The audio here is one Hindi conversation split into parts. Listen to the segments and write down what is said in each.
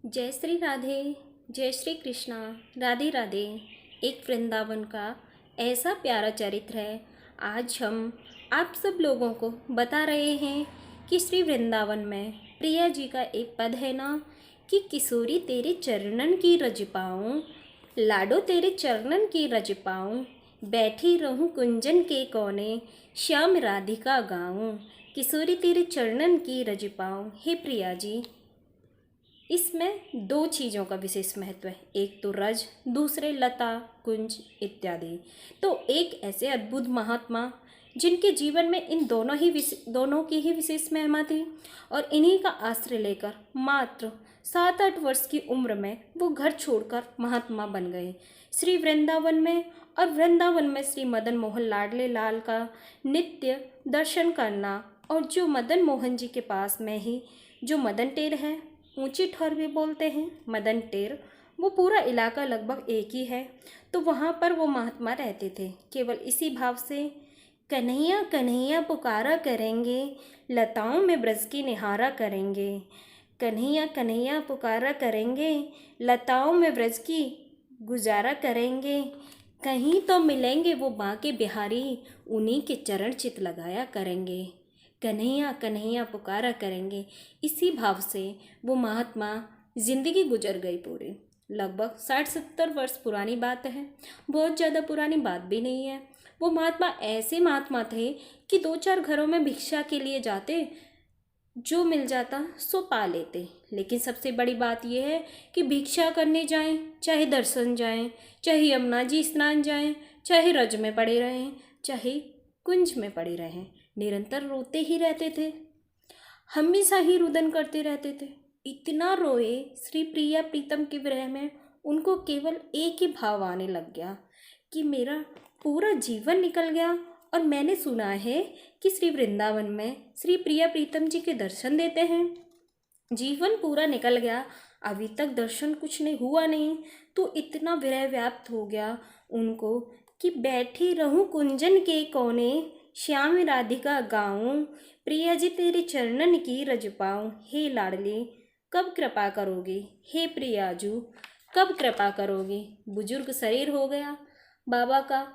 जय श्री राधे, जय श्री कृष्णा, राधे राधे। एक वृंदावन का ऐसा प्यारा चरित्र है। आज हम आप सब लोगों को बता रहे हैं कि श्री वृंदावन में प्रिया जी का एक पद है ना कि किशोरी तेरे चरणन की रज पाऊँ, लाडो तेरे चरणन की रज पाऊँ, बैठी रहूं कुंजन के कोने, श्याम राधिका गाऊं, किशोरी तेरे चरणन की रज पाऊँ। हे प्रिया जी, इसमें दो चीज़ों का विशेष महत्व है, एक तो रज, दूसरे लता कुंज इत्यादि। तो एक ऐसे अद्भुत महात्मा जिनके जीवन में इन दोनों की ही विशेष महिमा थी और इन्हीं का आश्रय लेकर मात्र 7-8 वर्ष की उम्र में वो घर छोड़कर महात्मा बन गए श्री वृंदावन में। और वृंदावन में श्री मदन मोहन लाडले लाल का नित्य दर्शन करना, और जो मदन मोहन जी के पास में ही जो मदन टेर है, ऊंची ठौर भी बोलते हैं मदन टेर, वो पूरा इलाका लगभग एक ही है। तो वहाँ पर वो महात्मा रहते थे केवल इसी भाव से, कन्हैया कन्हैया पुकारा करेंगे, लताओं में ब्रज की निहारा करेंगे, कन्हैया कन्हैया पुकारा करेंगे, लताओं में ब्रज की गुजारा करेंगे, कहीं तो मिलेंगे वो बांके बिहारी, उन्हीं के चरण चित लगाया करेंगे, कन्हैया कन्हैया पुकारा करेंगे। इसी भाव से वो महात्मा जिंदगी गुजर गई पूरी। लगभग 60-70 वर्ष पुरानी बात है, बहुत ज़्यादा पुरानी बात भी नहीं है। वो महात्मा ऐसे महात्मा थे कि 2-4 घरों में भिक्षा के लिए जाते, जो मिल जाता सो पा लेते। लेकिन सबसे बड़ी बात यह है कि भिक्षा करने जाएं, चाहे दर्शन जाएं, चाहे यमुना जी स्नान जाएं, चाहे रज में पड़े रहें, चाहे कुंज में पड़े रहें, निरंतर रोते ही रहते थे, हमेशा ही रुदन करते रहते थे। इतना रोए श्री प्रिया प्रीतम के विरह में उनको केवल एक ही भाव आने लग गया कि मेरा पूरा जीवन निकल गया। और मैंने सुना है कि श्री वृंदावन में श्री प्रिया प्रीतम जी के दर्शन देते हैं, जीवन पूरा निकल गया, अभी तक दर्शन कुछ नहीं हुआ नहीं। तो इतना विरह व्याप्त हो गया उनको कि बैठी रहूं कुंजन के कोने, श्याम राधिका गाऊं, प्रिया जी तेरे चरणन की रज पाऊं। हे लाडली कब कृपा करोगे, हे प्रियाजू कब कृपा करोगे। बुजुर्ग शरीर हो गया बाबा का,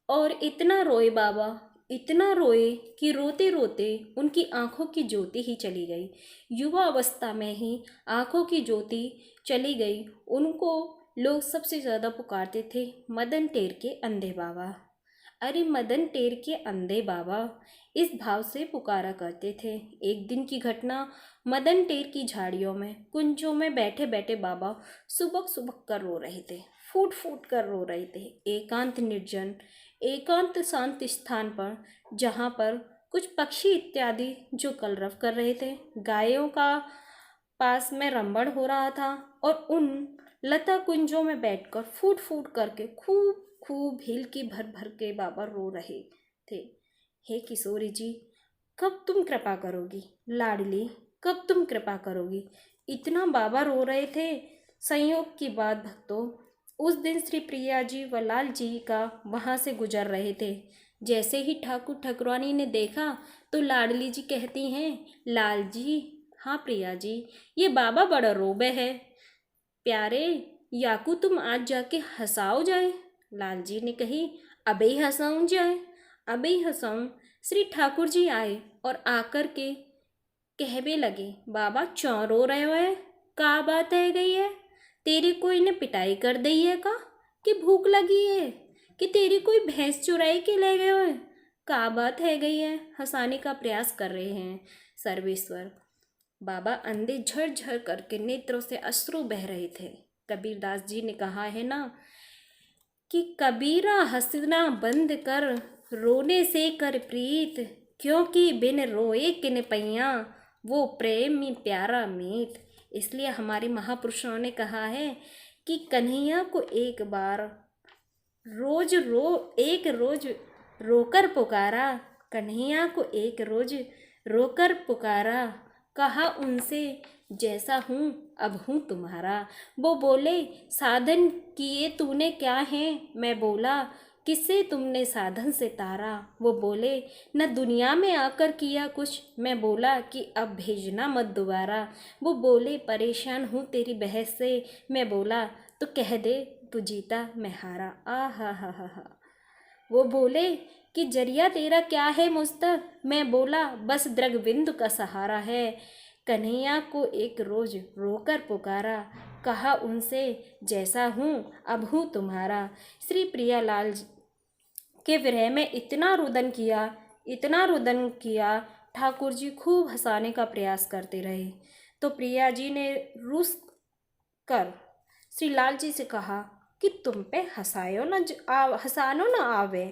और इतना रोए बाबा, इतना रोए कि रोते रोते उनकी आंखों की ज्योति ही चली गई। युवा अवस्था में ही आंखों की ज्योति चली गई। उनको लोग सबसे ज़्यादा पुकारते थे मदन टेर के अंधे बाबा। अरे मदन टेर के अंधे बाबा, इस भाव से पुकारा करते थे। एक दिन की घटना, मदन टेर की झाड़ियों में कुंजों में बैठे बैठे बाबा सुबक सुबक कर रो रहे थे, फूट फूट कर रो रहे थे। एकांत निर्जन, एकांत शांत स्थान पर, जहाँ पर कुछ पक्षी इत्यादि जो कलरव कर रहे थे, गायों का पास में रंबड़ हो रहा था, और उन लता कुंजों में बैठकर फूट फूट करके खूब खूब हिलकी भर भर के बाबा रो रहे थे। हे किशोरी जी कब तुम कृपा करोगी, लाडली कब तुम कृपा करोगी। इतना बाबा रो रहे थे। संयोग की बात भक्तों, उस दिन श्री प्रिया जी व लाल जी का वहाँ से गुजर रहे थे। जैसे ही ठाकुर ठाकुरानी ने देखा तो लाडली जी कहती हैं, लाल जी, हाँ प्रिया जी, ये बाबा बड़ा रोबे है, प्यारे याकू तुम आज जाके हंसाओ जाए। लाल जी ने कही, अबे ही हंसाऊं जाए, अबे ही हंसाऊं। श्री ठाकुर जी आए और आकर के कहवे लगे, बाबा क्यों रो रहे हो, का बात है गई है, तेरी कोई ने पिटाई कर दी है का, कि भूख लगी है, कि तेरी कोई भैंस चुराई के ले गए हो, का बात है गई है। हंसाने का प्रयास कर रहे हैं सर्वेश्वर। बाबा अंधे झरझर करके नेत्रों से अश्रु बह रहे थे। कबीरदास जी ने कहा है ना कि कबीरा हंसना बंद कर, रोने से कर प्रीत, क्योंकि बिन रोए किन पैया, वो प्रेमी प्यारा मीत। इसलिए हमारे महापुरुषों ने कहा है कि कन्हैया को एक रोज रोकर पुकारा, कन्हैया को एक रोज रोकर पुकारा, कहा उनसे जैसा हूँ अब हूँ तुम्हारा। वो बोले साधन किए तूने क्या है, मैं बोला किसे तुमने साधन से तारा। वो बोले न दुनिया में आकर किया कुछ। मैं बोला कि अब भेजना मत दोबारा। वो बोले परेशान हूँ तेरी बहस से। मैं बोला तो कह दे तू जीता मैं हारा। आ हा। वो बोले कि जरिया तेरा क्या है मुझ तक। मैं बोला बस द्रगबिंदु का सहारा है। कन्हैया को एक रोज रोकर पुकारा, कहा उनसे जैसा हूँ अब हूँ तुम्हारा। श्री प्रियालाल के विरह में इतना रुदन किया। ठाकुर जी खूब हंसाने का प्रयास करते रहे। तो प्रिया जी ने रुस कर श्री लाल जी से कहा कि तुम पे हंसानो न आवे।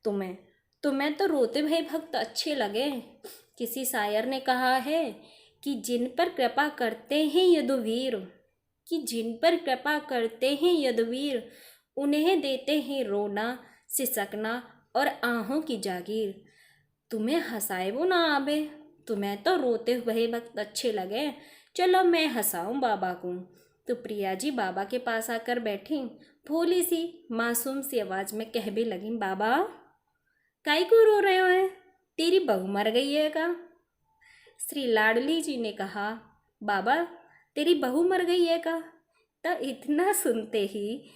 तुम्हें तुम्हें तो रोते भय भक्त अच्छे लगे। किसी शायर ने कहा है कि जिन पर कृपा करते हैं यदुवीर उन्हें देते हैं रोना सिसकना और आहों की जागीर। तुम्हें हंसाए वो ना आवे, तुम्हें तो रोते हुए वक्त अच्छे लगे, चलो मैं हंसाऊं बाबा को। तो प्रिया जी बाबा के पास आकर बैठी, भोली सी मासूम सी आवाज में कह भी लगी, बाबा काई को रो रहे हो है, तेरी बहू मर गई है का। श्री लाडली जी ने कहा, बाबा तेरी बहू मर गई है का। तो इतना सुनते ही,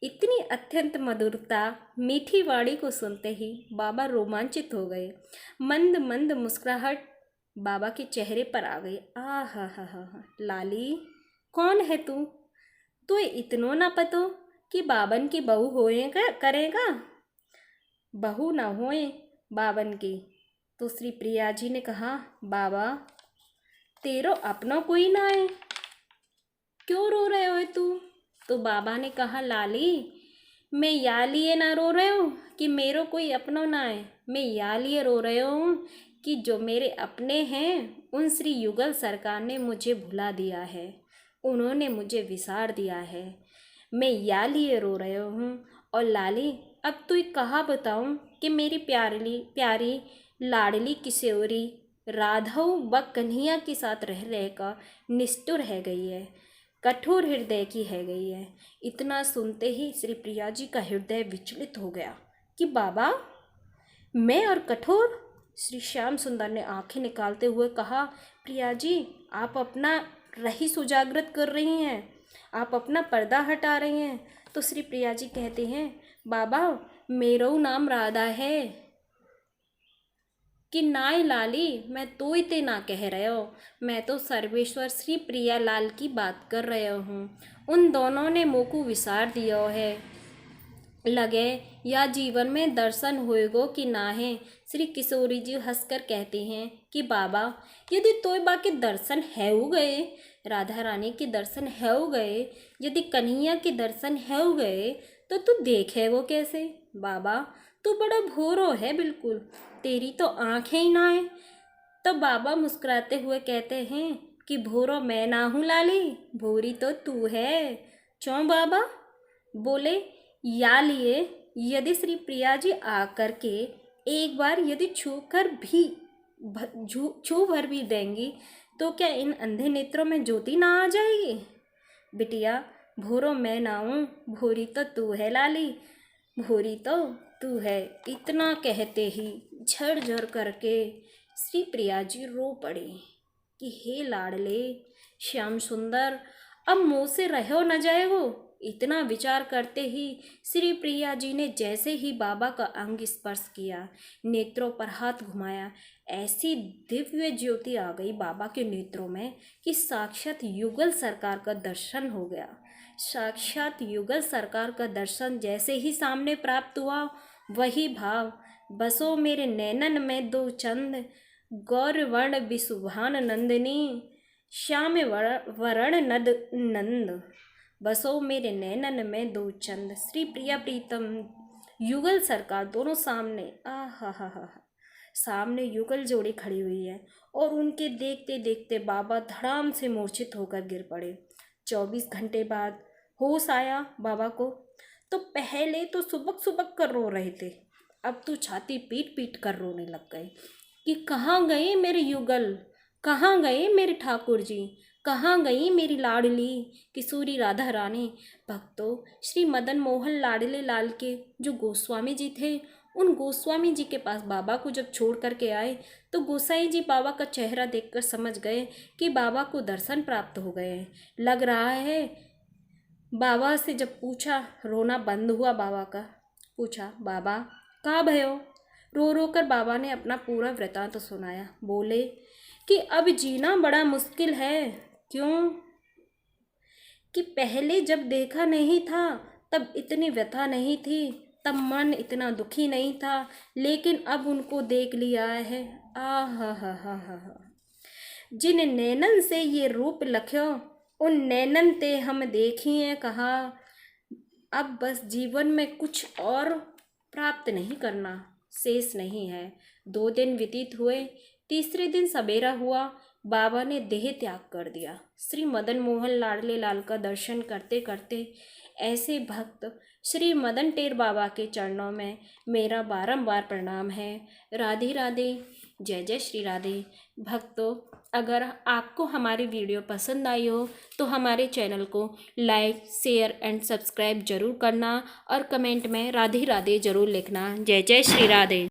इतनी अत्यंत मधुरता मीठी वाणी को सुनते ही बाबा रोमांचित हो गए। मंद मंद मुस्कुराहट बाबा के चेहरे पर आ गई। आ हा लाली कौन है तू? तो इतनो ना पतो कि बाबन की बहू होए करेगा, बहू ना होए बाबन की। तो श्री प्रिया जी ने कहा, बाबा तेरो अपना कोई ना है, क्यों रो रहे हो तू? तो बाबा ने कहा, लाली मैं या लिए ना रो रहे हूँ कि मेरो कोई अपना ना है, मैं या लिए रो रहे हूँ कि जो मेरे अपने हैं उन श्री युगल सरकार ने मुझे भुला दिया है, उन्होंने मुझे विसार दिया है, मैं या लिए रो रहे हूँ। और लाली अब तू कहा बताऊँ कि मेरी प्यारी लाडली किशोरी राधव व कन्हैया के साथ रह रहकर निष्ठुर रह गई है, कठोर हृदय की है गई है। इतना सुनते ही श्री प्रिया जी का हृदय विचलित हो गया कि बाबा मैं और कठोर। श्री श्याम सुंदर ने आंखें निकालते हुए कहा, प्रिया जी आप अपना रहीस उजागरत कर रही हैं, आप अपना पर्दा हटा रही हैं। तो श्री प्रिया जी कहते हैं, बाबा मेरो नाम राधा है कि नाय लाली, मैं तो इते ना कह रहे हो, मैं तो सर्वेश्वर श्री प्रिया लाल की बात कर रहे हूँ। उन दोनों ने मोको विसार दिया है, लगे या जीवन में दर्शन होएगो कि ना है। श्री किशोरी जी हंसकर कहते हैं कि बाबा यदि तोयबा के दर्शन है हो गए, राधा रानी के दर्शन है हो गए, यदि कन्हैया के दर्शन है हो गए, तो तू देखे वो कैसे? बाबा तू बड़ा भोरो है बिल्कुल, तेरी तो आंखें ही ना है। तो बाबा मुस्कुराते हुए कहते हैं कि भोरो मैं ना हूँ लाली, भोरी तो तू है। क्यों बाबा? बोले या लिए यदि श्री प्रिया जी आकर के एक बार यदि छू भर भी देंगी तो क्या इन अंधे नेत्रों में ज्योति ना आ जाएगी? बिटिया भोरो मैं ना हूँ, भोरी तो तू है लाली, भोरी तो तू है। इतना कहते ही झरझर करके श्री प्रिया जी रो पड़ी कि हे लाडले श्याम सुंदर, अब मुँह से रहो न जाएगो। इतना विचार करते ही श्री प्रिया जी ने जैसे ही बाबा का अंग स्पर्श किया, नेत्रों पर हाथ घुमाया, ऐसी दिव्य ज्योति आ गई बाबा के नेत्रों में कि साक्षात युगल सरकार का दर्शन हो गया। साक्षात युगल सरकार का दर्शन जैसे ही सामने प्राप्त हुआ, वही भाव बसो मेरे नैनन में दो चंद, गौरवर्ण विशुभान नंदिनी, श्याम वरण नद नंद, बसो मेरे नैनन में दो चंद। श्री प्रिया प्रीतम युगल सरकार दोनों सामने, हा सामने युगल जोड़ी खड़ी हुई है और उनके देखते देखते बाबा धड़ाम से मूर्छित होकर गिर पड़े। 24 घंटे बाद होश आया बाबा को। तो पहले तो सुबक सुबक कर रो रहे थे, अब तो छाती पीट पीट कर रोने लग गए कि कहाँ गए मेरे युगल, कहाँ गए मेरे ठाकुर जी, कहाँ गई मेरी लाडली किशोरी राधा रानी। भक्तों, श्री मदन मोहन लाडले लाल के जो गोस्वामी जी थे, उन गोस्वामी जी के पास बाबा को जब छोड़ करके आए तो गोसाई जी बाबा का चेहरा देखकर समझ गए कि बाबा को दर्शन प्राप्त हो गए। लग रहा है बाबा से जब पूछा, रोना बंद हुआ बाबा का। पूछा, बाबा कहाँ भयो? रो रो कर बाबा ने अपना पूरा वृतांत तो सुनाया। बोले कि अब जीना बड़ा मुश्किल है। क्यों? कि पहले जब देखा नहीं था तब इतनी व्यथा नहीं थी, तब मन इतना दुखी नहीं था, लेकिन अब उनको देख लिया है। आ हा। जिन नैनन से ये रूप लख्यो, उन नैनन ते हम देखिए कहा। अब बस जीवन में कुछ और प्राप्त नहीं करना शेष नहीं है। 2 दिन व्यतीत हुए, तीसरे दिन सवेरा हुआ, बाबा ने देह त्याग कर दिया। श्री मदन मोहन लाडले लाल का दर्शन करते करते ऐसे भक्त श्री मदन टेर बाबा के चरणों में मेरा बारंबार प्रणाम है। राधे राधे, जय जय श्री राधे। भक्तों, अगर आपको हमारी वीडियो पसंद आई हो तो हमारे चैनल को लाइक, शेयर एंड सब्सक्राइब जरूर करना और कमेंट में राधे राधे जरूर लिखना। जय जय श्री राधे।